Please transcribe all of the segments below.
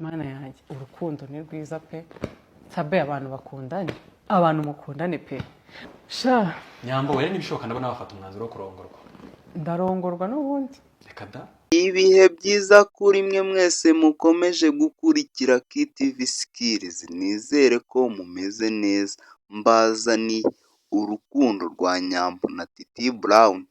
Mana yanjye urukundo ni rwiza pe, sabe abantu bakundanye, abantu mukundane pe. Sha Nyambo we n'ibishoboka ndabona bafata umwanzuro wo kurongorwa. ndarongorwa n'ubundi. Reka da. Ibihe byiza kuri mwe mwese mukomeje gukurikira KTV Skills, nizere ko mumeze neza. Mbazaniye urukundo rwa Nyambo na Titi Brown.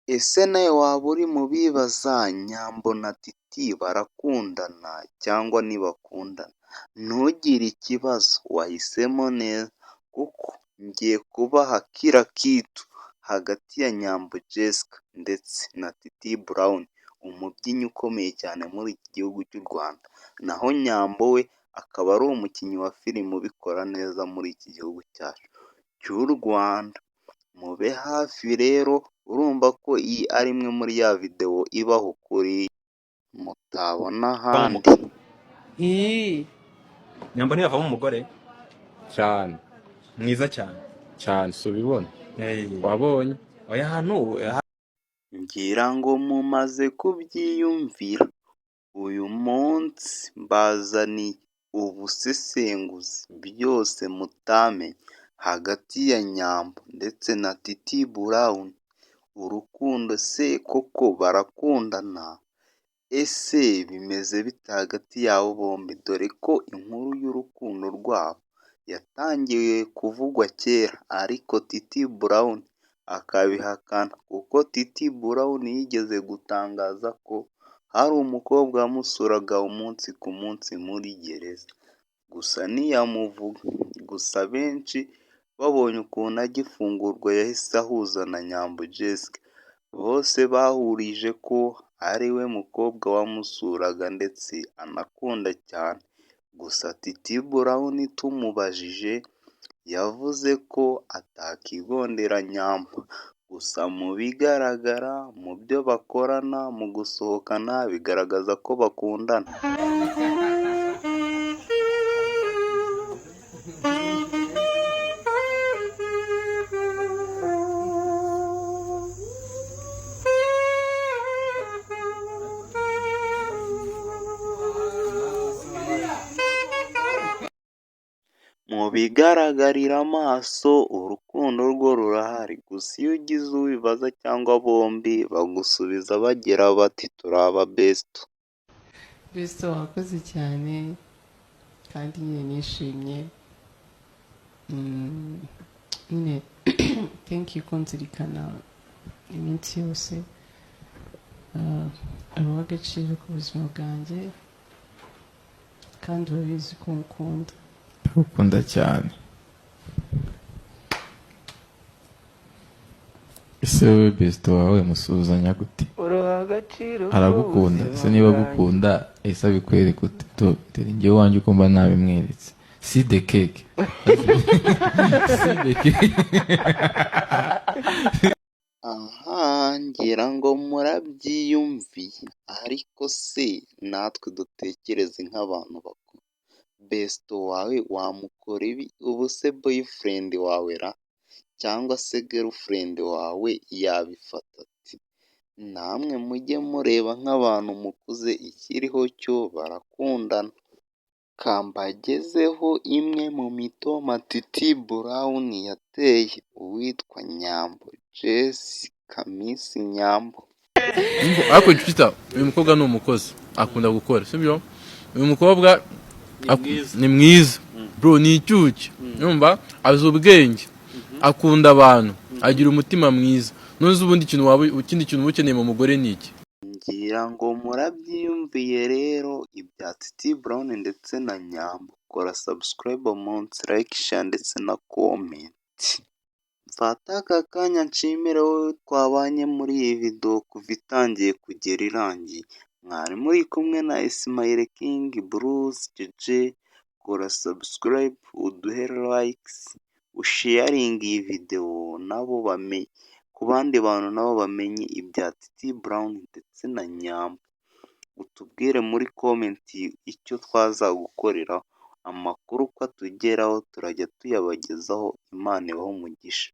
Ese nawe waba uri mu bibaza Nyambo na Titi barakundana cyangwa ntibakundana? Ntugire ikibazo, wahisemo neza kuko ngiye kubaha kila kitu hagati ya Nyambo Jessica ndetse na Titi Brown, umubyinnyi ukomeye cyane muri iki gihugu cy'u Rwanda. Naho Nyambo we akaba ari umukinnyi wa filime ubikora neza muri iki gihugu cyacu cy'u Rwanda. Mube hafi rero, urumva ko iyi ari imwe muri ya videwo ibaho kuri mutabona ahandi. Nyambo ntiyavamo umugore cyane mwiza cyane. cyane si ubibona wabonye Oya hano Ngira ngo mumaze kubyiyumvira, uyu munsi mbazaniye ubusesenguzi byose mutamenye hagati ya Nyambo ndetse na Titi Brown. Urukundo se koko barakundana? Ese bimeze bite hagati yabo bombi? Dore ko inkuru y'urukundo rwabo yatangiye kuvugwa kera, ariko Titi Brown akabihakana, kuko Titi Brown yigeze gutangaza ko hari umukobwa wamusuraga umunsi ku munsi muri gereza, gusa ntiyamuvuga. Gusa benshi babonye ukuntu agifungurwa yahise ahuza na Nyambo Jessica, bose bahurije ko ari we mukobwa wamusuraga ndetse anakunda cyane. Gusa Titi Brown tumubajije yavuze ko atakigondera Nyambo, gusa mu bigaragara mu byo bakorana mu gusohokana bigaragaza ko bakundana. Mu bigaragarira amaso urukundo rwo rurahari, gusa iyo ugize ubibaza cyangwa bombi bagusubiza bagira bati turi aba besto. Besto wakoze cyane kandi nyine nishimye. Nyine thank you kunzirikana iminsi yose. Uri uw'agaciro ku buzima bwanjye kandi urabizi ko nkukunda. ukunda cyane. Ese wowe besito wawe musuhuzanya gute? Uri uw'agaciro Aragukunda se? Niba agukunda ese abikwereka ute? Dore njyewe wanjye uko mba nabimweretse, si de keke si de keke. Aha, ngira ngo murabyiyumviye, ariko se natwe dutekereze nk'abantu bakuru. Besto wawe wamukora ibi? Ubu se boyfriend wawe ra cyangwa se girlfriend wawe yabifata ati? Namwe mujye mureba nk'abantu mukuze, ikiriho cyo barakundana. Kambagezeho imwe mu mitoma Titi Brown yateye uwitwa Nyambo Jessica Miss Nyambo. Ariko Twitter uyu mukobwa ni umukozi, akunda gukora, sibyo? Uyu mukobwa ni mwiza bro, ni icyuki, yumva azi ubwenge, akunda abantu, agira umutima mwiza. Nuzi ubundi ikintu waba ikindi kintu ukeneye mu mugore ni iki? Ngira ngo murabyiyumviye rero ibya Titi Brown ndetse na Nyambo. Kora subscribe munsi, like, share ndetse na comment. Mfata aka kanya nshimire wowe twabanye muri iyi video kuva itangiye kugera irangiye. Mwari muri kumwe na Ismail King Bruce JJ. Kora subscribe, uduhe likes, usharing iyi video nabo bamenye, ku bandi bantu nabo bamenye ibya Titi Brown ndetse na Nyambo. Utubwire muri comment icyo twazagukorera, amakuru uko atugeraho turajya tuyabagezaho. Imana ibahe umugisha.